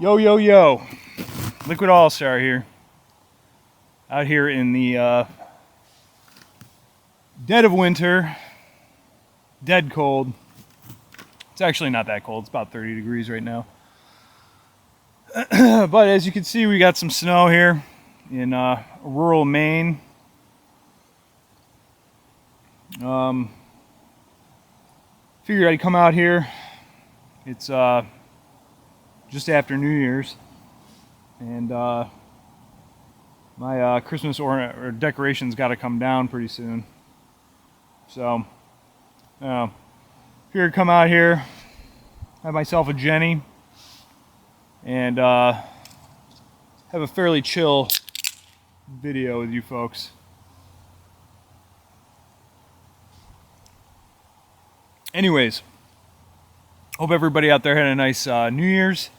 Yo, yo, yo. Liquid All-Star here. Out here in the dead of winter. Dead cold. It's actually not that cold. It's about 30 degrees right now. But as you can see, we got some snow here in rural Maine. Figured I'd come out here. It's just after New Year's, and my Christmas or decorations got to come down pretty soon. So, figured I'd come out here, have myself a Jenny, and have a fairly chill video with you folks. Anyways, hope everybody out there had a nice New Year's.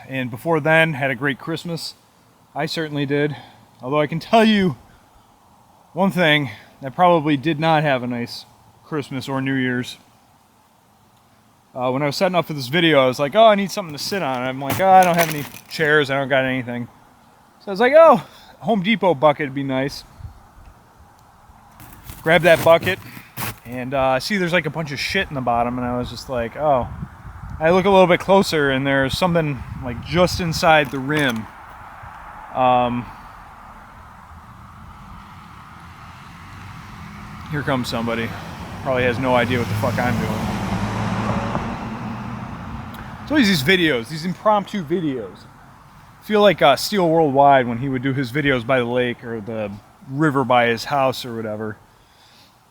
And before then, had a great Christmas. I certainly did. Although I can tell you one thing, that probably did not have a nice Christmas or New Year's. When I was setting up for this video, I was like, oh, I need something to sit on. And I'm like, oh, I don't have any chairs. I don't got anything. So I was like, oh, Home Depot bucket would be nice. Grab that bucket. And I see there's like a bunch of shit in the bottom. And I was just like, oh. I look a little bit closer, and there's something like just inside the rim. Here comes somebody. Probably has no idea what the fuck I'm doing. It's always these videos, these impromptu videos. I feel like Steel Worldwide when he would do his videos by the lake or the river by his house or whatever.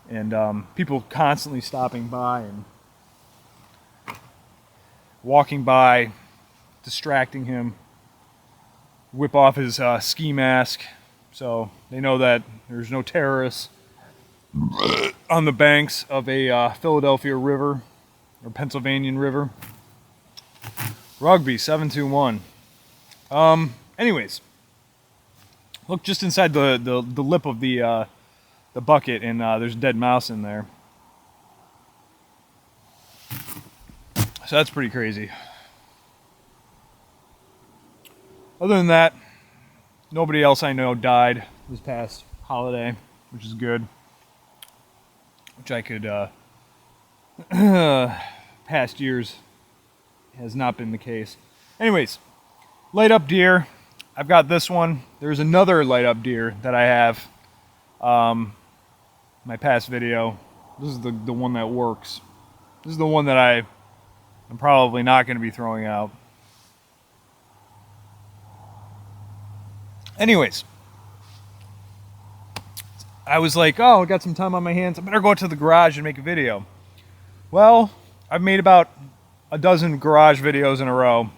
And people constantly stopping by and walking by, distracting him, whip off his ski mask so they know that there's no terrorists on the banks of a Philadelphia river or Pennsylvania river. Rugby 721. Anyways, look just inside the lip of the bucket, and there's a dead mouse in there. So that's pretty crazy. Other than that, nobody else I know died this past holiday, which is good. Which I could, past years has not been the case. Anyways, light up deer. I've got this one. There's another light up deer that I have. My past video. This is the one that works. This is the one that I'm probably not going to be throwing out. Anyways, I was like, oh, I got some time on my hands. I better go out to the garage and make a video. Well, I've made about a dozen garage videos in a row.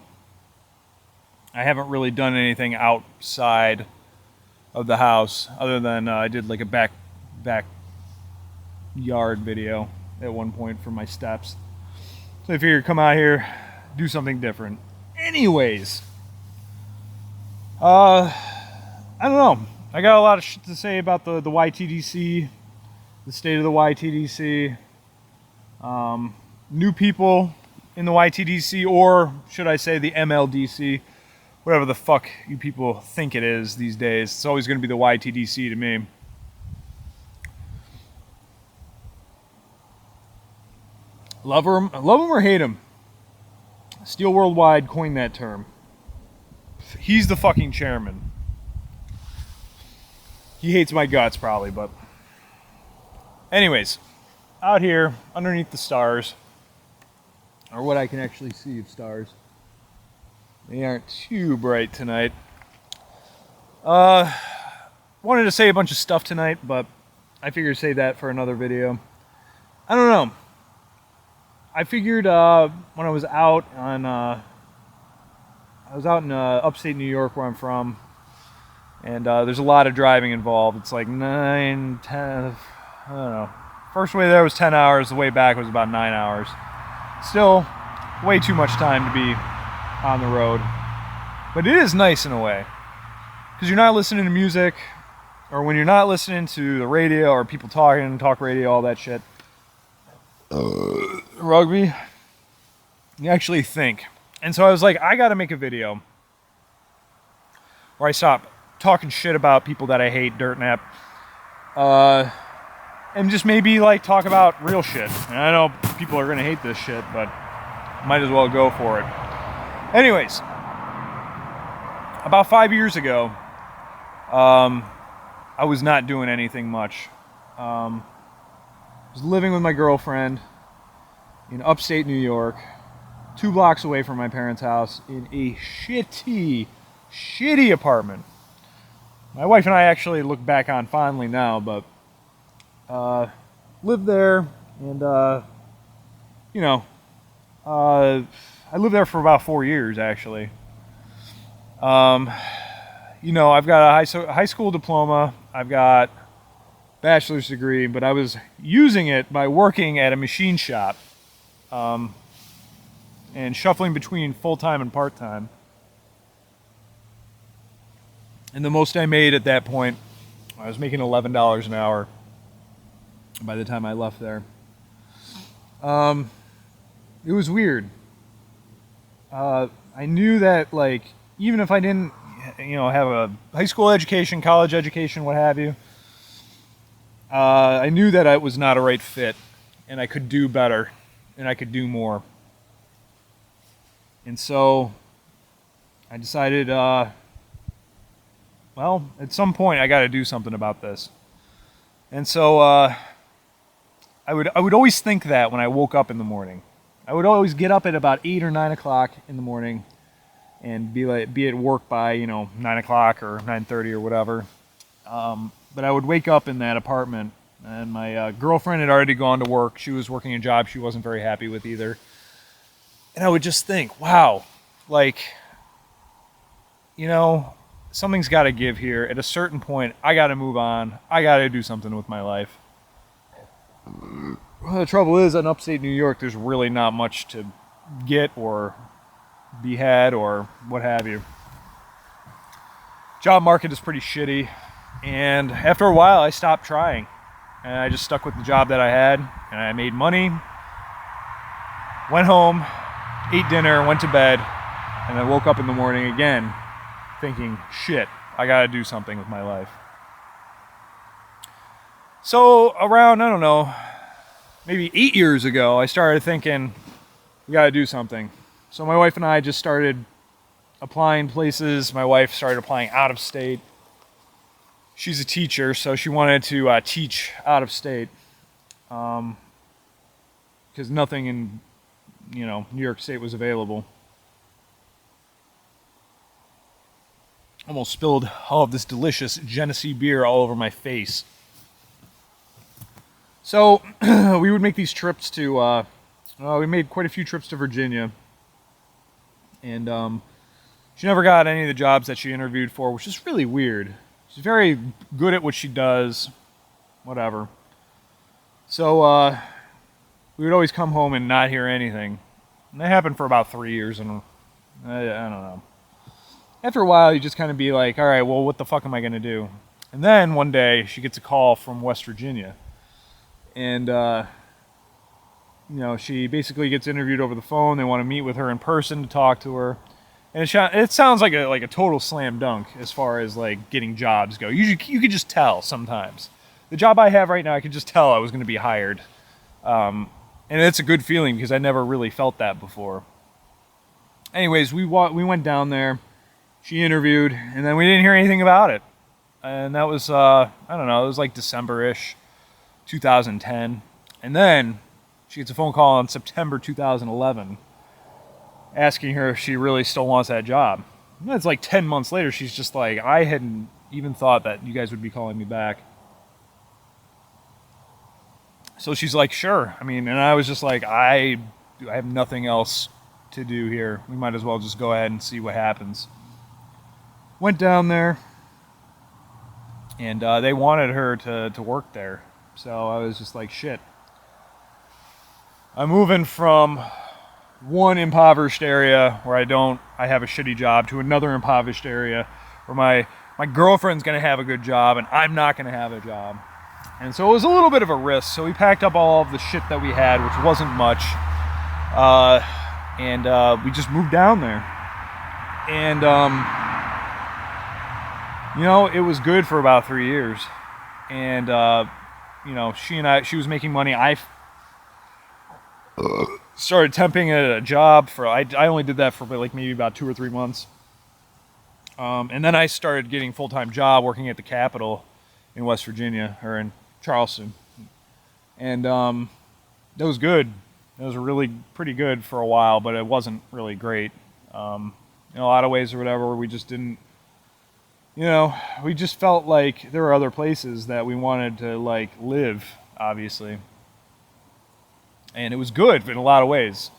I haven't really done anything outside of the house other than I did like a backyard video at one point for my steps. So I figured come out here, do something different. Anyways, I don't know. I got a lot of shit to say about the YTDC, the state of the YTDC, new people in the YTDC, or should I say the MLDC, whatever the fuck you people think it is these days. It's always going to be the YTDC to me. Love him or hate him. Steel Worldwide coined that term. He's the fucking chairman. He hates my guts probably, but anyways, out here underneath the stars, or what I can actually see of stars. They aren't too bright tonight. Wanted to say a bunch of stuff tonight, but I figured save that for another video. I don't know. I figured when I was out in upstate New York where I'm from, and there's a lot of driving involved. It's like 9, 10, I don't know. First way there was 10 hours, the way back was about 9 hours. Still, way too much time to be on the road. But it is nice in a way, because you're not listening to music, or when you're not listening to the radio or people talking, talk radio, all that shit. Rugby, you actually think. And so I was like, I got to make a video where I stop talking shit about people that I hate, dirt nap, and just maybe like talk about real shit. And I know people are gonna hate this shit, but might as well go for it. Anyways, about 5 years ago, I was not doing anything much. I was living with my girlfriend in upstate New York, 2 blocks away from my parents' house, in a shitty apartment. My wife and I actually look back on fondly now, but lived there, and I lived there for about 4 years actually. I've got a high school diploma, I've got a bachelor's degree, but I was using it by working at a machine shop, and shuffling between full-time and part-time. And the most I made at that point, I was making $11 an hour by the time I left there. It was weird. I knew that, like, even if I didn't, have a high school education, college education, what have you, I knew that I was not a right fit, and I could do better, and I could do more. And so I decided, at some point I got to do something about this. And so I would always think that when I woke up in the morning. I would always get up at about 8 or 9 o'clock in the morning and be at work by 9 o'clock or 9:30 or whatever. But I would wake up in that apartment, and my girlfriend had already gone to work. She was working a job she wasn't very happy with either. And I would just think, wow, like, something's got to give here. At a certain point, I got to move on. I got to do something with my life. Well, the trouble is, in upstate New York, there's really not much to get or be had or what have you. Job market is pretty shitty. And after a while, I stopped trying. And I just stuck with the job that I had. And I made money. Went home, ate dinner, went to bed. And I woke up in the morning again thinking, shit, I gotta do something with my life. So around, I don't know, maybe 8 years ago, I started thinking, we gotta do something. So my wife and I just started applying places. My wife started applying out of state. She's a teacher, so she wanted to teach out of state. Because nothing in, New York State was available. Almost spilled all of this delicious Genesee beer all over my face. So we would make these trips to, we made quite a few trips to Virginia. And she never got any of the jobs that she interviewed for, which is really weird. She's very good at what she does, whatever. So we would always come home and not hear anything. And that happened for about 3 years, and I don't know. After a while, you just kind of be like, all right, well, what the fuck am I going to do? And then one day, she gets a call from West Virginia. And, she basically gets interviewed over the phone. They want to meet with her in person to talk to her. And it sounds like a total slam dunk as far as, like, getting jobs go. You could just tell sometimes. The job I have right now, I could just tell I was going to be hired. And it's a good feeling because I never really felt that before. Anyways, we went down there. She interviewed, and then we didn't hear anything about it. And that was, I don't know, it was like December-ish, 2010. And then she gets a phone call in September 2011 asking her if she really still wants that job. And that's like 10 months later, she's just like, I hadn't even thought that you guys would be calling me back. So she's like, sure. I mean, and I was just like, I have nothing else to do here. We might as well just go ahead and see what happens. Went down there, and they wanted her to work there. So I was just like, shit. I'm moving from one impoverished area where I have a shitty job to another impoverished area where my girlfriend's going to have a good job and I'm not going to have a job. And so it was a little bit of a risk. So we packed up all of the shit that we had, which wasn't much. and we just moved down there. And you know, it was good for about 3 years. And you know, she was making money. I started temping at a job for, I only did that for like maybe about 2 or 3 months. And then I started getting a full-time job working at the Capitol in West Virginia, or in Charleston. And that was good. It was really pretty good for a while, but it wasn't really great. In a lot of ways or whatever, we just didn't, you know, we just felt like there were other places that we wanted to like live, obviously. And it was good in a lot of ways.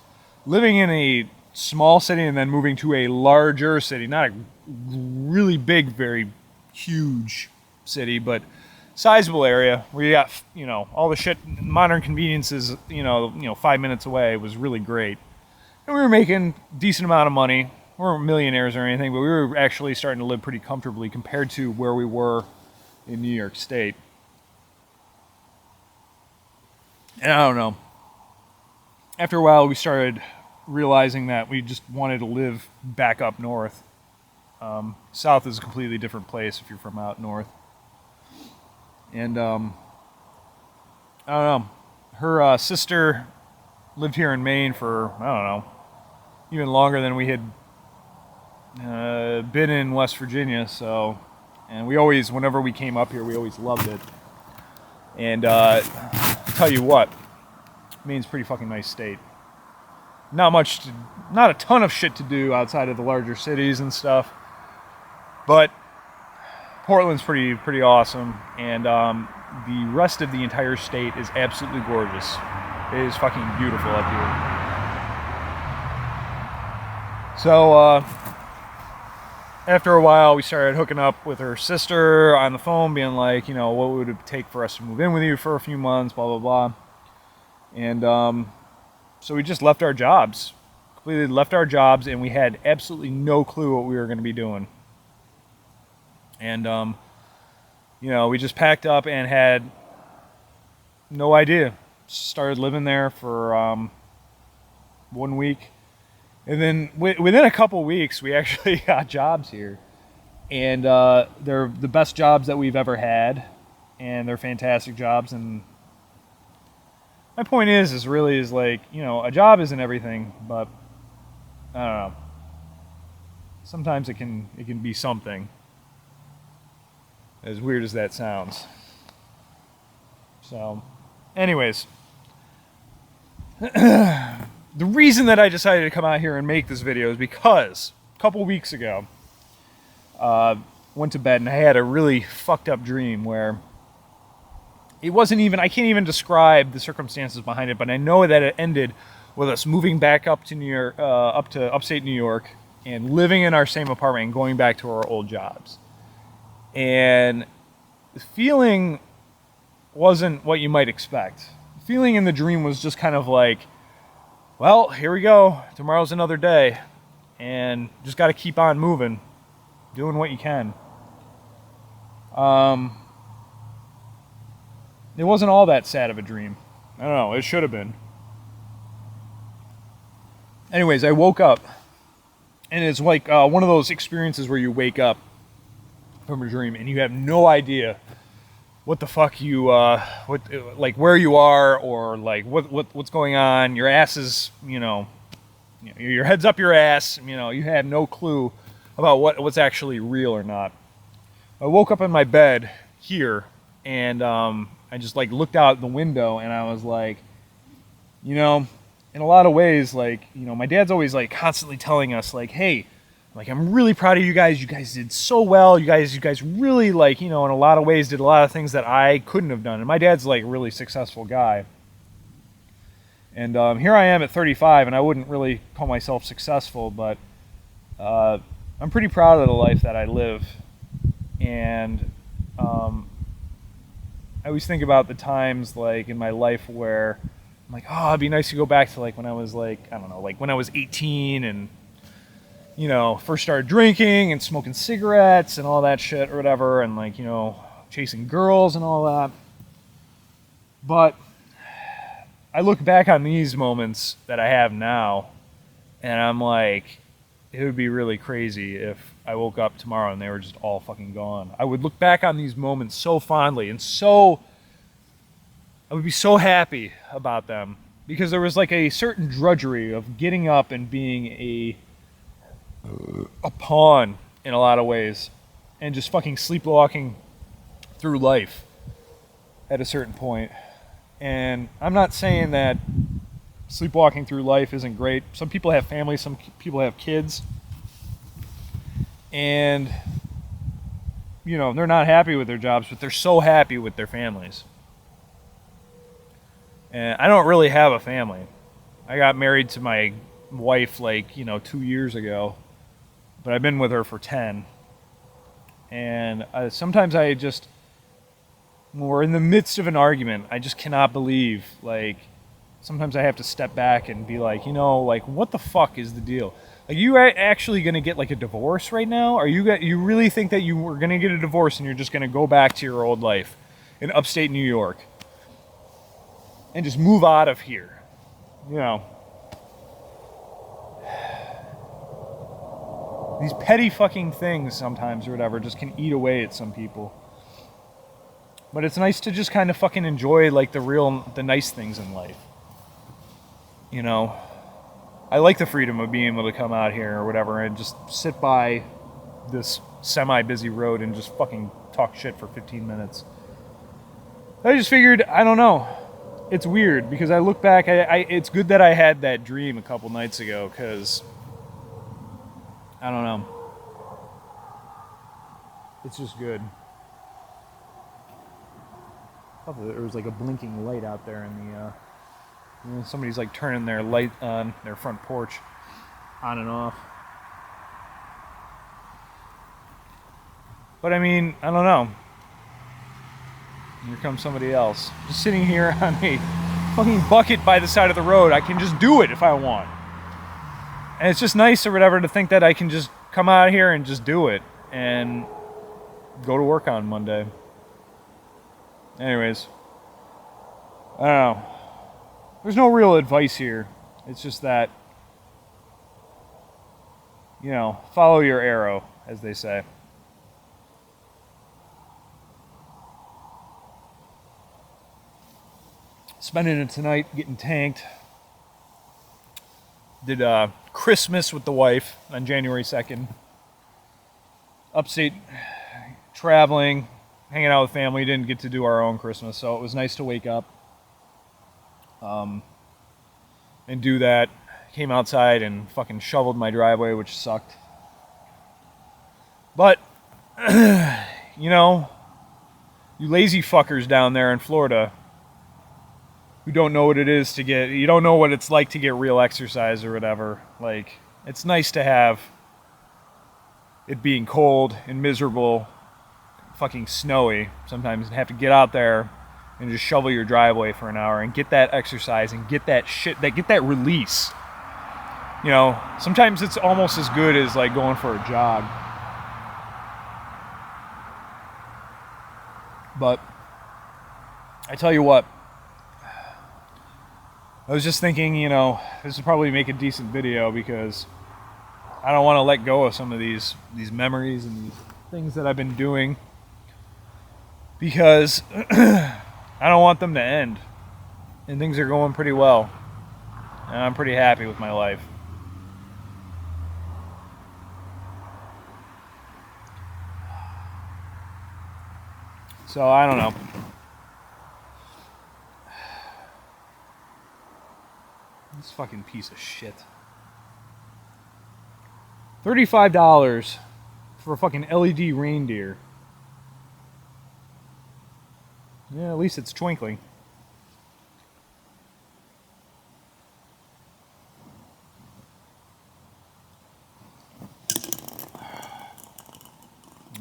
Living in a small city and then moving to a larger city, not a really big, very huge city, but sizable area where you got, you know, all the shit, modern conveniences, you know, 5 minutes away was really great. And we were making a decent amount of money. We weren't millionaires or anything, but we were actually starting to live pretty comfortably compared to where we were in New York State. And I don't know. After a while, we started realizing that we just wanted to live back up north. South is a completely different place if you're from out north. And I don't know. Her sister lived here in Maine for, I don't know, even longer than we had been in West Virginia. So, and we always, whenever we came up here, we always loved it. And I'll tell you what, Maine's a pretty fucking nice state. Not a ton of shit to do outside of the larger cities and stuff, but Portland's pretty awesome, and the rest of the entire state is absolutely gorgeous. It is fucking beautiful up here. So after a while, we started hooking up with her sister on the phone, being like, you know, what would it take for us to move in with you for a few months, blah blah blah. And so we just left our jobs, completely left our jobs, and we had absolutely no clue what we were going to be doing. And, you know, we just packed up and had no idea. Started living there for 1 week. And then within a couple weeks, we actually got jobs here. And they're the best jobs that we've ever had. And they're fantastic jobs. And my point is like, you know, a job isn't everything, but I don't know. Sometimes it can be something. As weird as that sounds. So, anyways, the reason that I decided to come out here and make this video is because a couple weeks ago, went to bed and I had a really fucked up dream where it wasn't even, I can't even describe the circumstances behind it, but I know that it ended with us moving back up to New York, up to upstate New York, and living in our same apartment and going back to our old jobs. And the feeling wasn't what you might expect. The feeling in the dream was just kind of like, well, here we go. Tomorrow's another day. And just got to keep on moving, doing what you can. It wasn't all that sad of a dream. I don't know, it should have been. Anyways, I woke up, and it's like one of those experiences where you wake up from a dream and you have no idea what the fuck you like where you are, or like what's going on. Your ass is, you know, your head's up your ass, you know, you had no clue about what's actually real or not. I woke up in my bed here, and I just like looked out the window, and I was like, you know, in a lot of ways, like, you know, my dad's always like constantly telling us like, hey, like, I'm really proud of you guys. You guys did so well. You guys really, like, you know, in a lot of ways did a lot of things that I couldn't have done. And my dad's like a really successful guy. And here I am at 35, and I wouldn't really call myself successful, but I'm pretty proud of the life that I live. And I always think about the times like in my life where I'm like, oh, it'd be nice to go back to like when I was like, I don't know, like when I was 18 and, you know, first started drinking and smoking cigarettes and all that shit or whatever, and like, you know, chasing girls and all that. But I look back on these moments that I have now, And I'm like, it would be really crazy if I woke up tomorrow and they were just all fucking gone. I would look back on these moments so fondly and I would be so happy about them because there was like a certain drudgery of getting up and being a pawn in a lot of ways and just fucking sleepwalking through life at a certain point. And I'm not saying that sleepwalking through life isn't great. Some people have families, some people have kids, and you know, they're not happy with their jobs, but they're so happy with their families. And I don't really have a family. I got married to my wife like, 2 years ago, but I've been with her for 10. And sometimes when we're in the midst of an argument, I just cannot believe, like, sometimes I have to step back and be like, like, what the fuck is the deal? Are you actually going to get like a divorce right now? Are you really think that you were going to get a divorce and you're just going to go back to your old life in upstate New York and just move out of here? These petty fucking things sometimes or whatever just can eat away at some people. But it's nice to just kind of fucking enjoy like the nice things in life. I like the freedom of being able to come out here or whatever and just sit by this semi-busy road and just fucking talk shit for 15 minutes. I just figured, I don't know. It's weird because I look back, it's good that I had that dream a couple nights ago because, I don't know. It's just good. I thought there was like a blinking light out there in the, somebody's like turning their light on their front porch on and off. But I mean, I don't know. Here comes somebody else. Just sitting here on a fucking bucket by the side of the road. I can just do it if I want. And it's just nice or whatever to think that I can just come out here and just do it and go to work on Monday. Anyways, I don't know. There's no real advice here. It's just that, follow your arrow, as they say. Spending it tonight getting tanked. Did Christmas with the wife on January 2nd. Upstate traveling, hanging out with family. Didn't get to do our own Christmas, so it was nice to wake up and do that. Came outside and fucking shoveled my driveway, which sucked. But, you lazy fuckers down there in Florida who don't know what it is you don't know what it's like to get real exercise or whatever. Like, it's nice to have it being cold and miserable, fucking snowy sometimes, and have to get out there and just shovel your driveway for an hour and get that exercise and get that shit, get that release. Sometimes it's almost as good as like going for a jog. But I tell you what, I was just thinking, this would probably make a decent video because I don't want to let go of some of these memories and these things that I've been doing because I don't want them to end. And things are going pretty well. And I'm pretty happy with my life. So, I don't know. This fucking piece of shit. $35 for a fucking LED reindeer. Yeah, at least it's twinkling.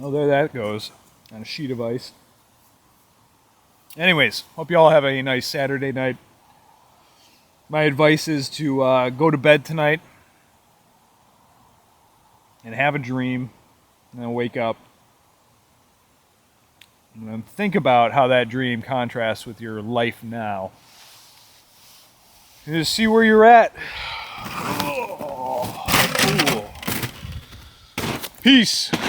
Oh, there that goes on a sheet of ice. Anyways, hope you all have a nice Saturday night. My advice is to go to bed tonight and have a dream and then wake up and then think about how that dream contrasts with your life now and just see where you're at. Peace.